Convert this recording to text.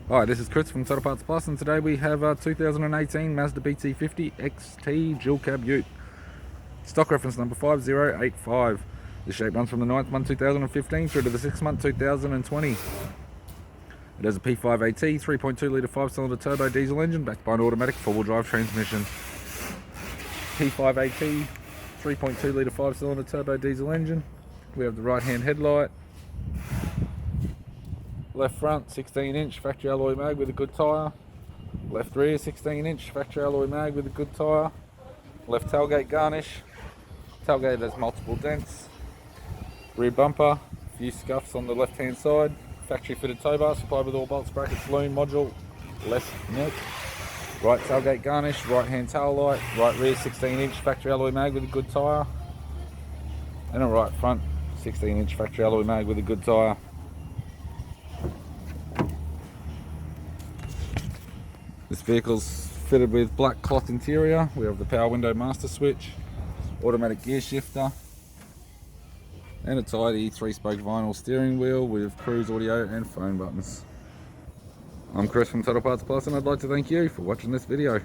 Hi, this is Chris from Total Parts Plus, and today we have a 2018 Mazda BT-50 XT dual cab ute. Stock reference number 5085. The shape runs from the 9th month 2015 through to the 6th month 2020. It has a P5 AT 3.2 litre 5-cylinder turbo diesel engine backed by an automatic 4-wheel drive transmission. P5 AT 3.2 litre 5-cylinder turbo diesel engine. We have the right hand headlight. Left front 16-inch factory alloy mag with a good tyre. Left rear 16-inch factory alloy mag with a good tyre. Left tailgate garnish. Tailgate has multiple dents. Rear bumper, a few scuffs on the left hand side. Factory fitted tow bar supplied with all bolts, brackets, loom module, less neck. Right tailgate garnish, right hand tail light. Right rear 16-inch factory alloy mag with a good tyre. And a right front 16-inch factory alloy mag with a good tyre. This vehicle's fitted with black cloth interior. We have the power window master switch, automatic gear shifter, and a tidy 3-spoke vinyl steering wheel with cruise audio and phone buttons. I'm Chris from Total Parts Plus, and I'd like to thank you for watching this video.